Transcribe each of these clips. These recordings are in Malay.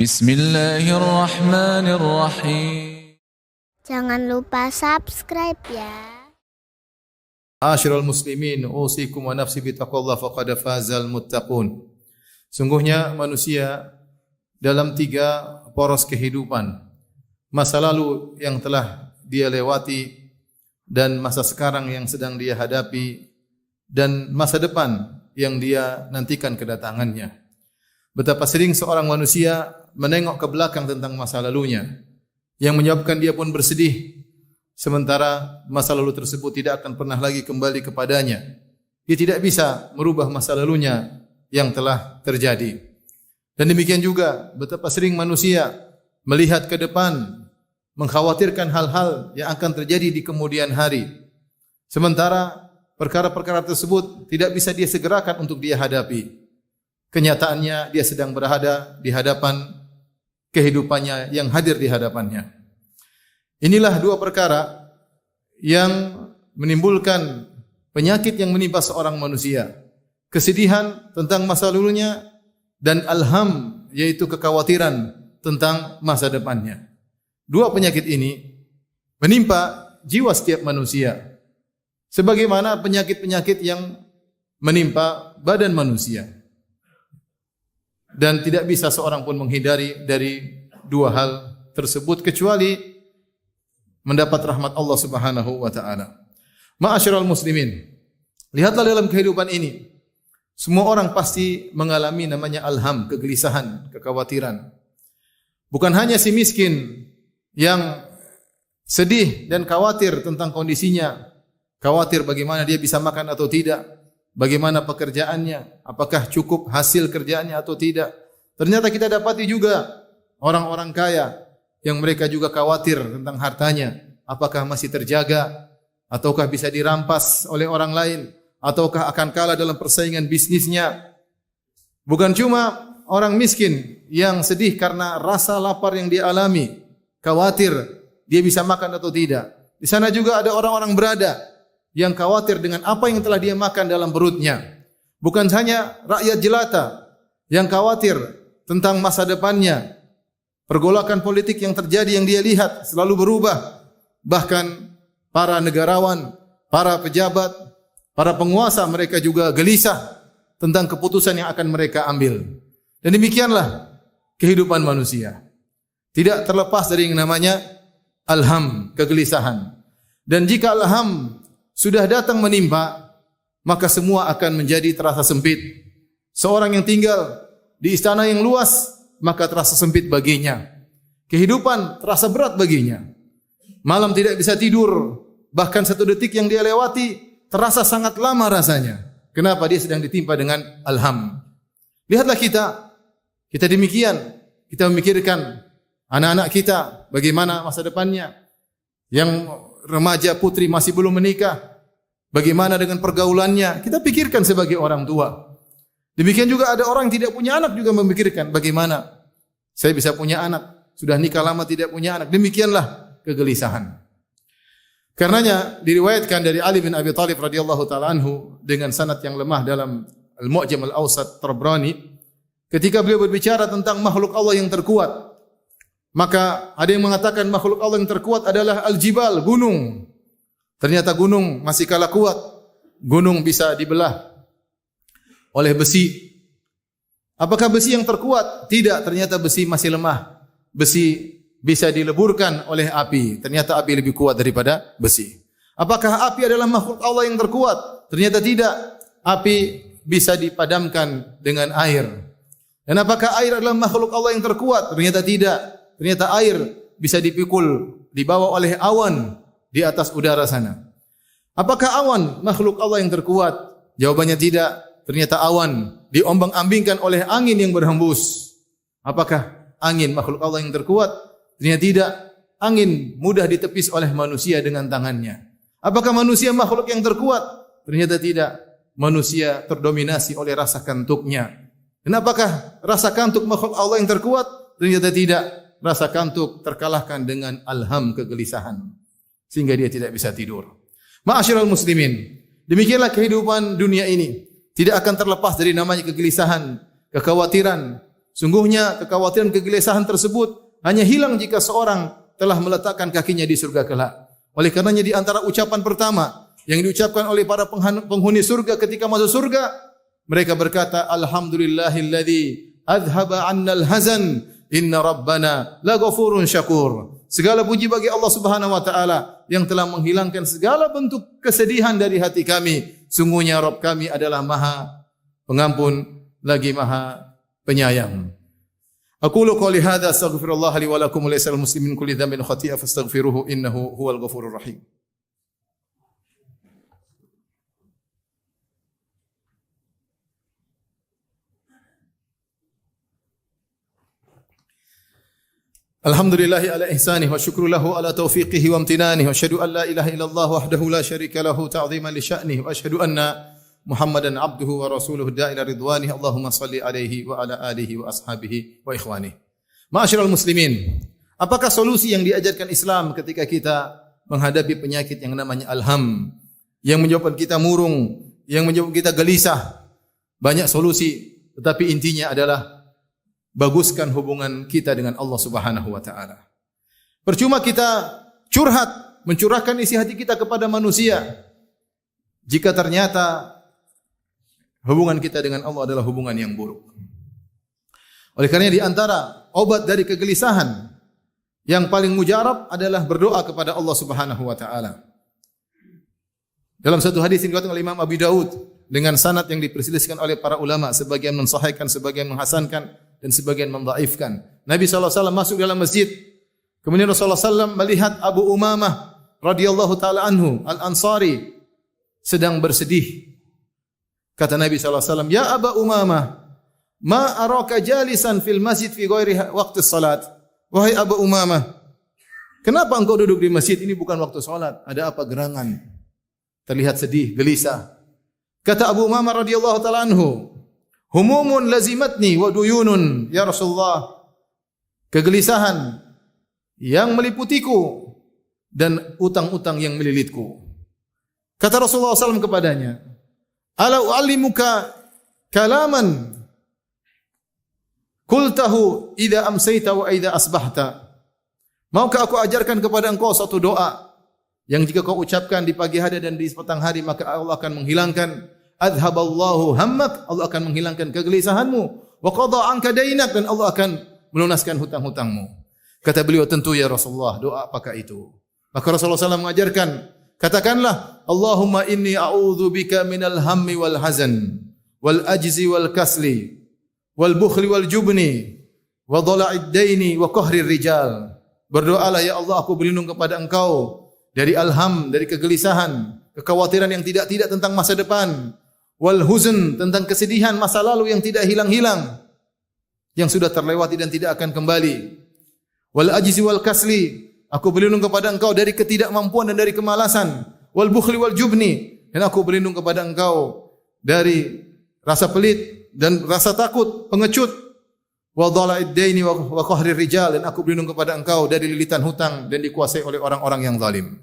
Bismillahirrahmanirrahim. Jangan lupa subscribe ya. Asyiral muslimin, usikum wa nafsi bittaqwallah faqad fazal muttaqun. Sungguhnya manusia dalam 3 poros kehidupan. Masa lalu yang telah dia lewati dan masa sekarang yang sedang dia hadapi dan masa depan yang dia nantikan kedatangannya. Betapa sering seorang manusia menengok ke belakang tentang masa lalunya yang menyebabkan dia pun bersedih, sementara masa lalu tersebut tidak akan pernah lagi kembali kepadanya. Dia tidak bisa merubah masa lalunya yang telah terjadi. Dan demikian juga betapa sering manusia melihat ke depan, mengkhawatirkan hal-hal yang akan terjadi di kemudian hari, sementara perkara-perkara tersebut tidak bisa dia segerakan untuk dia hadapi. Kenyataannya dia sedang berada di hadapan kehidupannya yang hadir di hadapannya. Inilah 2 perkara yang menimbulkan penyakit yang menimpa seorang manusia. Kesedihan tentang masa lalunya dan alham, yaitu kekhawatiran tentang masa depannya. 2 penyakit ini menimpa jiwa setiap manusia, sebagaimana penyakit-penyakit yang menimpa badan manusia. Dan tidak bisa seorang pun menghindari dari 2 hal tersebut kecuali mendapat rahmat Allah Subhanahu wa taala. Ma'asyiral muslimin, lihatlah dalam kehidupan ini, semua orang pasti mengalami namanya alham, kegelisahan, kekhawatiran. Bukan hanya si miskin yang sedih dan khawatir tentang kondisinya, khawatir bagaimana dia bisa makan atau tidak, bagaimana pekerjaannya, apakah cukup hasil kerjaannya atau tidak. Ternyata kita dapati juga orang-orang kaya yang mereka juga khawatir tentang hartanya, apakah masih terjaga, ataukah bisa dirampas oleh orang lain, ataukah akan kalah dalam persaingan bisnisnya. Bukan cuma orang miskin yang sedih karena rasa lapar yang dia alami, khawatir dia bisa makan atau tidak. Di sana juga ada orang-orang berada yang khawatir dengan apa yang telah dia makan dalam perutnya. Bukan hanya rakyat jelata yang khawatir tentang masa depannya. Pergolakan politik yang terjadi yang dia lihat selalu berubah. Bahkan para negarawan, para pejabat, para penguasa, mereka juga gelisah tentang keputusan yang akan mereka ambil. Dan demikianlah kehidupan manusia. Tidak terlepas dari yang namanya alham, kegelisahan. Dan jika alham sudah datang menimpa, maka semua akan menjadi terasa sempit. Seorang yang tinggal di istana yang luas, maka terasa sempit baginya. Kehidupan terasa berat baginya. Malam tidak bisa tidur, bahkan 1 detik yang dia lewati terasa sangat lama rasanya. Kenapa? Dia sedang ditimpa dengan alham. Lihatlah kita demikian. Kita memikirkan anak-anak kita, bagaimana masa depannya. Yang remaja putri masih belum menikah, bagaimana dengan pergaulannya? Kita pikirkan sebagai orang tua. Demikian juga ada orang yang tidak punya anak juga memikirkan bagaimana saya bisa punya anak, sudah nikah lama tidak punya anak. Demikianlah kegelisahan. Karenanya diriwayatkan dari Ali bin Abi Thalib radhiyallahu taala anhu dengan sanad yang lemah dalam Al-Mu'jam Al-Awsat Tabrani, ketika beliau berbicara tentang makhluk Allah yang terkuat, maka ada yang mengatakan makhluk Allah yang terkuat adalah al-jibal, gunung. Ternyata gunung masih kalah kuat. Gunung bisa dibelah oleh besi. Apakah besi yang terkuat? Tidak, ternyata besi masih lemah. Besi bisa dileburkan oleh api. Ternyata api lebih kuat daripada besi. Apakah api adalah makhluk Allah yang terkuat? Ternyata tidak. Api bisa dipadamkan dengan air. Dan apakah air adalah makhluk Allah yang terkuat? Ternyata tidak. Ternyata air bisa dipikul, dibawa oleh awan di atas udara sana. Apakah awan makhluk Allah yang terkuat? Jawabannya tidak. Ternyata awan diombang-ambingkan oleh angin yang berhembus. Apakah angin makhluk Allah yang terkuat? Ternyata tidak. Angin mudah ditepis oleh manusia dengan tangannya. Apakah manusia makhluk yang terkuat? Ternyata tidak. Manusia terdominasi oleh rasa kantuknya. Dan apakah rasa kantuk makhluk Allah yang terkuat? Ternyata tidak. Rasa kantuk terkalahkan dengan alham, kegelisahan, sehingga dia tidak bisa tidur. Ma'asyiral muslimin, demikianlah kehidupan dunia ini. Tidak akan terlepas dari namanya kegelisahan, kekhawatiran. Sungguhnya kekhawatiran kegelisahan tersebut hanya hilang jika seorang telah meletakkan kakinya di surga kelak. Oleh karenanya di antara ucapan pertama yang diucapkan oleh para penghuni surga ketika masuk surga, mereka berkata, Alhamdulillahilladzi adhaba 'annal hazan, inna rabbana laghafurun syakur. Segala puji bagi Allah Subhanahu wa taala yang telah menghilangkan segala bentuk kesedihan dari hati kami. Sungguhnya Rabb kami adalah Maha Pengampun lagi Maha Penyayang. Aqulu qouli hadza astaghfirullah li wa lakum wa lisal muslimin kulli dhanbin khati'a fastaghfiruhu innahu huwal ghafurur rahim. Alhamdulillahi ala ihsanih wa syukru lahu ala taufiqihi wa amtinanih wa asyhadu an la ilaha illallah wahdahu la syarika lahu ta'ziman li sya'nih wa asyhadu anna Muhammadan abduhu wa rasuluhu da'ila ridwanih. Allahumma salli alaihi wa ala alihi wa ashabihi wa ikhwanih. Ma'asyiral muslimin, apakah solusi yang diajarkan Islam ketika kita menghadapi penyakit yang namanya alham, yang menyebabkan kita murung, yang menyebabkan kita gelisah? Banyak solusi, tetapi intinya adalah baguskan hubungan kita dengan Allah Subhanahu wa taala. Percuma kita curhat, mencurahkan isi hati kita kepada manusia jika ternyata hubungan kita dengan Allah adalah hubungan yang buruk. Oleh karena di antara obat dari kegelisahan yang paling mujarab adalah berdoa kepada Allah Subhanahu wa taala. Dalam satu hadis yang diriwayatkan oleh Imam Abi Daud dengan sanad yang diperselisihkan oleh para ulama, sebagian mensahihkan, sebagian menghasankan dan sebagian mendhaifkan. Nabi sallallahu alaihi wasallam masuk dalam masjid. Kemudian Rasulullah sallallahu alaihi wasallam melihat Abu Umamah radhiyallahu taala anhu Al-Ansari sedang bersedih. Kata Nabi sallallahu alaihi wasallam, "Ya Aba Umamah, ma araka jalisan fil masjid fi ghairi waqti salat." Wahai Abu Umamah, kenapa engkau duduk di masjid ini bukan waktu salat? Ada apa gerangan? Terlihat sedih, gelisah. Kata Abu Umamah radhiyallahu taala anhu, "Humumun lazimatni wa duyunun ya Rasulullah." Kegelisahan yang meliputiku dan utang-utang yang melilitku. Kata Rasulullah SAW kepadanya, "Ala u'allimuka kalaman qultahu idza amsayta wa idza asbahta." Maukah aku ajarkan kepada engkau satu doa yang jika kau ucapkan di pagi hari dan di petang hari maka Allah akan menghilangkan adhaballahu hammak, Allah akan menghilangkan kegelisahanmu, wa qada anka dainak, dan Allah akan melunaskan hutang-hutangmu. Kata beliau, tentu ya Rasulullah, doa apakah itu? Maka Rasulullah SAW mengajarkan, katakanlah, Allahumma inni a'udzu bika minal hammi wal hazan, wal ajzi wal kasli, wal bukhli wal jubni, wa dhala'id daini wa qahrir rijal. Berdoalah, ya Allah, aku berlindung kepada engkau dari alham, dari kegelisahan, kekhawatiran yang tidak-tidak tentang masa depan, wal huzn, tentang kesedihan masa lalu yang tidak hilang-hilang, yang sudah terlewati dan tidak akan kembali. Wal ajzi wal kasli, aku berlindung kepada engkau dari ketidakmampuan dan dari kemalasan. Wal bukhli wal jubni, dan aku berlindung kepada engkau dari rasa pelit dan rasa takut, pengecut. Wa dhala'id daini wa qahrir rijal, dan aku berlindung kepada engkau dari lilitan hutang dan dikuasai oleh orang-orang yang zalim.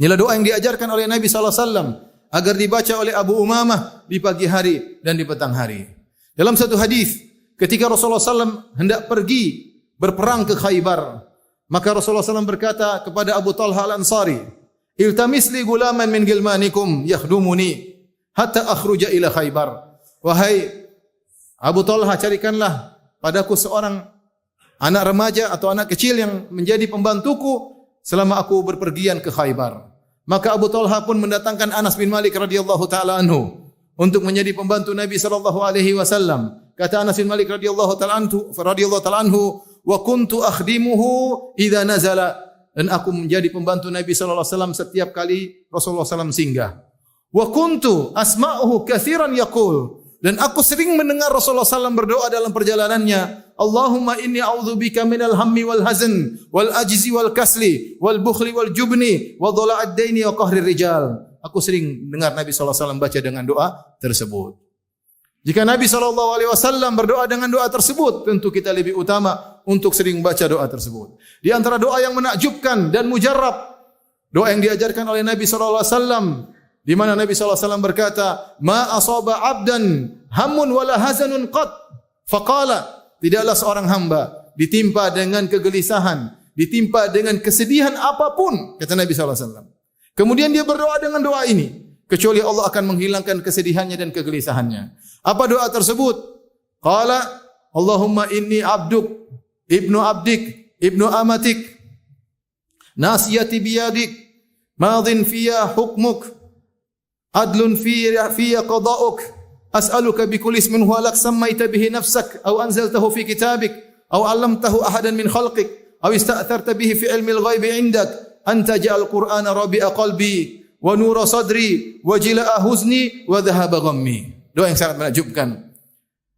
Inilah doa yang diajarkan oleh Nabi sallallahu alaihi wasallam agar dibaca oleh Abu Umamah di pagi hari dan di petang hari. Dalam satu hadis, ketika Rasulullah SAW hendak pergi berperang ke Khaybar, maka Rasulullah SAW berkata kepada Abu Talha Al-Ansari, "Iltamis li gulaman min gilmanikum yakhdumuni hatta akhruja ila Khaybar." Wahai Abu Talha, carikanlah padaku seorang anak remaja atau anak kecil yang menjadi pembantuku selama aku berpergian ke Khaybar. Maka Abu Talha pun mendatangkan Anas bin Malik radhiyallahu taala anhu untuk menjadi pembantu Nabi sallallahu alaihi wasallam. Kata Anas bin Malik radhiyallahu taala anhu, "Wa kuntu akhdimuhu idza nazala." Dan aku menjadi pembantu Nabi sallallahu alaihi wasallam setiap kali Rasulullah SAW singgah. "Wa kuntu asma'uhu katsiran yaqul." Dan aku sering mendengar Rasulullah SAW berdoa dalam perjalanannya, "Allahumma inni a'udzubika minal hammi wal hazn, wal ajzi wal kasli, wal bukhli wal jubni, wa dhala'id daini wa qahrir rijal." Aku sering dengar Nabi SAW baca dengan doa tersebut. Jika Nabi SAW berdoa dengan doa tersebut, tentu kita lebih utama untuk sering baca doa tersebut. Di antara doa yang menakjubkan dan mujarrab, doa yang diajarkan oleh Nabi SAW, di mana Nabi SAW berkata, "Ma asaba abdan hammun wala hazanun qat, faqala tidaklah seorang hamba ditimpa dengan kegelisahan, ditimpa dengan kesedihan apapun, kata Nabi SAW. Kemudian dia berdoa dengan doa ini, kecuali Allah akan menghilangkan kesedihannya dan kegelisahannya. Apa doa tersebut? Qala, Allahumma inni abduk, ibnu abdik, ibnu amatik, nasiyati biyadik, madin fiyya hukmuk, adlun fiyya qada'uk, as'aluka bikulli ismin huwa lak sammaita bihi nafsak, aw anzaltahu fi kitabik, aw 'allamtahu ahadan min khalqik, aw ista'tharta bihi fi ilmi al-ghaibi 'indak, an taj'al Qur'ana rabi'a qalbi wa nura sadri wa jila'a huzni wa dhahaba ghammi. Doa yang sangat menakjubkan,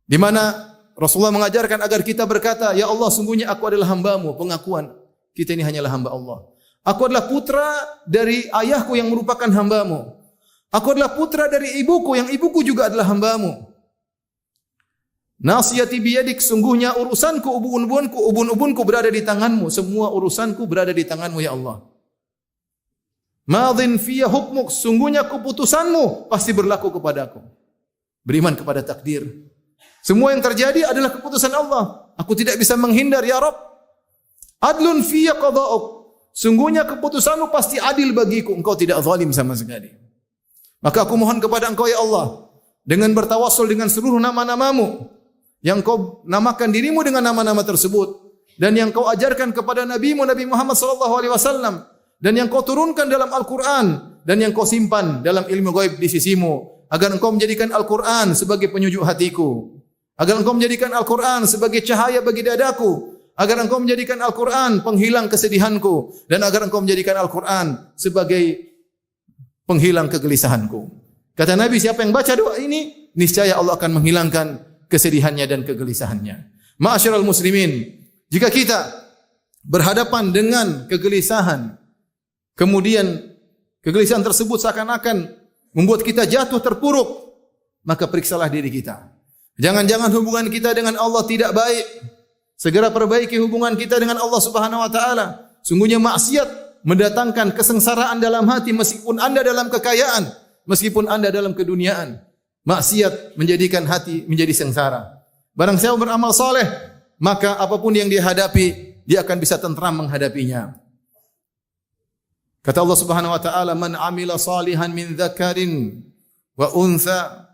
di mana Rasulullah mengajarkan agar kita berkata, ya Allah, sungguhnya aku adalah hamba-Mu, pengakuan kita ini hanyalah hamba Allah. Aku adalah putra dari ayahku yang merupakan hamba-Mu. Aku adalah putra dari ibuku yang ibuku juga adalah hamba-Mu. Nasiyati biyadik, sungguhnya urusanku, ubun-ubunku berada di tangan-Mu. Semua urusanku berada di tangan-Mu, ya Allah. Madin fiyya hukmuk, sungguhnya keputusan-Mu pasti berlaku kepadaku. Beriman kepada takdir. Semua yang terjadi adalah keputusan Allah. Aku tidak bisa menghindar, ya Rabb. Adlun fiyya qada'uk, sungguhnya keputusan-Mu pasti adil bagiku. Engkau tidak zalim sama sekali. Maka aku mohon kepada Engkau, ya Allah, dengan bertawassul dengan seluruh nama-nama-Mu, yang Kau namakan dirimu dengan nama-nama tersebut, dan yang Kau ajarkan kepada Nabi-Mu Nabi Muhammad SAW, dan yang Kau turunkan dalam Al-Quran, dan yang Kau simpan dalam ilmu ghaib di sisimu, agar Engkau menjadikan Al-Quran sebagai penyujuk hatiku, agar Engkau menjadikan Al-Quran sebagai cahaya bagi dadaku, agar Engkau menjadikan Al-Quran penghilang kesedihanku, dan agar Engkau menjadikan Al-Quran sebagai penghilang kegelisahanku. Kata Nabi, siapa yang baca doa ini, niscaya Allah akan menghilangkan kesedihannya dan kegelisahannya. Ma'asyiral muslimin, jika kita berhadapan dengan kegelisahan, kemudian kegelisahan tersebut seakan-akan membuat kita jatuh terpuruk, maka periksalah diri kita. Jangan-jangan hubungan kita dengan Allah tidak baik. Segera perbaiki hubungan kita dengan Allah Subhanahu wa taala. Sungguhnya maksiat mendatangkan kesengsaraan dalam hati, meskipun Anda dalam kekayaan, meskipun Anda dalam keduniaan. Maksiat menjadikan hati menjadi sengsara. Barang siapa beramal saleh, maka apapun yang dia hadapi, dia akan bisa tentram menghadapinya. Kata Allah Subhanahu wa taala, "Man 'amila salihan min dzakarin wa untha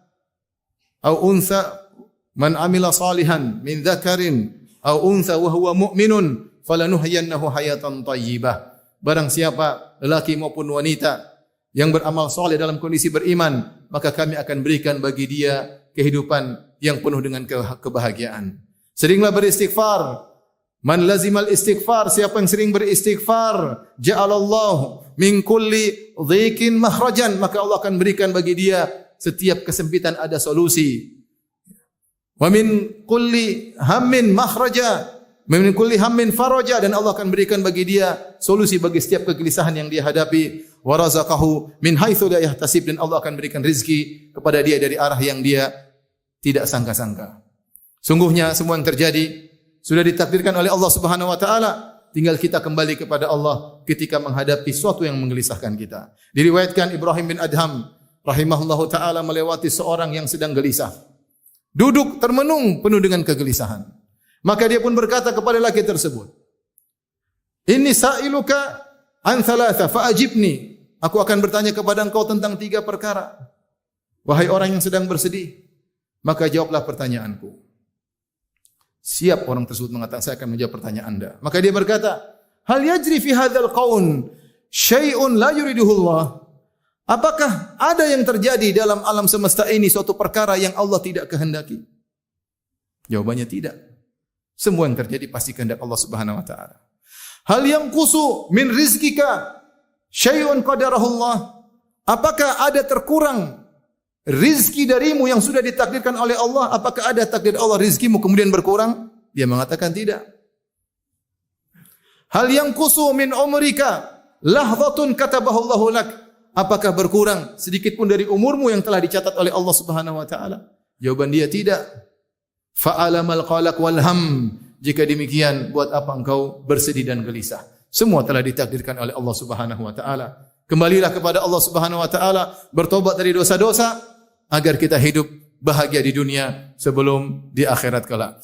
aw untha man 'amila salihan min dzakarin aw untha wa huwa mu'minun falanuhyiyannahu hayatan thayyibah." Barang siapa lelaki maupun wanita yang beramal saleh dalam kondisi beriman, maka kami akan berikan bagi dia kehidupan yang penuh dengan kebahagiaan. Seringlah beristighfar. Man lazimal istighfar, siapa yang sering beristighfar, ja'alallahu min kulli dhiqin makhrajan, maka Allah akan berikan bagi dia setiap kesempitan ada solusi. Wa min kulli hammin makhraja, min kulli hammin faraja, dan Allah akan berikan bagi dia solusi bagi setiap kegelisahan yang dia hadapi. Wa razaqahu min haitsu la yahtasib, dan Allah akan berikan rezeki kepada dia dari arah yang dia tidak sangka-sangka. Sungguhnya semua yang terjadi sudah ditakdirkan oleh Allah Subhanahu wa taala, tinggal kita kembali kepada Allah ketika menghadapi sesuatu yang menggelisahkan kita. Diriwayatkan Ibrahim bin Adham rahimahullahu taala melewati seorang yang sedang gelisah. Duduk termenung penuh dengan kegelisahan. Maka dia pun berkata kepada laki tersebut, "Inni sa'iluka an thalatha fa'ajibni." Aku akan bertanya kepada engkau tentang 3 perkara. Wahai orang yang sedang bersedih, maka jawablah pertanyaanku. Siap orang tersebut mengatakan, saya akan menjawab pertanyaan Anda. Maka dia berkata, hal yajri fi hadzal qaun syai'un la yuridullah. Apakah ada yang terjadi dalam alam semesta ini suatu perkara yang Allah tidak kehendaki? Jawabannya tidak. Semua yang terjadi pasti kehendak Allah Subhanahu wa taala. Hal yang kusu min rizkika syai'un qadarahullah. Apakah ada terkurang rizki darimu yang sudah ditakdirkan oleh Allah? Apakah ada takdir Allah rizkimu kemudian berkurang? Dia mengatakan tidak. Hal yang kusu min umrika lahzatun katabahullahu lak. Apakah berkurang sedikit pun dari umurmu yang telah dicatat oleh Allah Subhanahu wa taala? Jawaban dia tidak. Fa'alamal qalaq wal ham. Jika demikian, buat apa engkau bersedih dan gelisah? Semua telah ditakdirkan oleh Allah Subhanahu wa taala. Kembalilah kepada Allah Subhanahu wa taala, bertobat dari dosa-dosa agar kita hidup bahagia di dunia sebelum di akhirat kelak.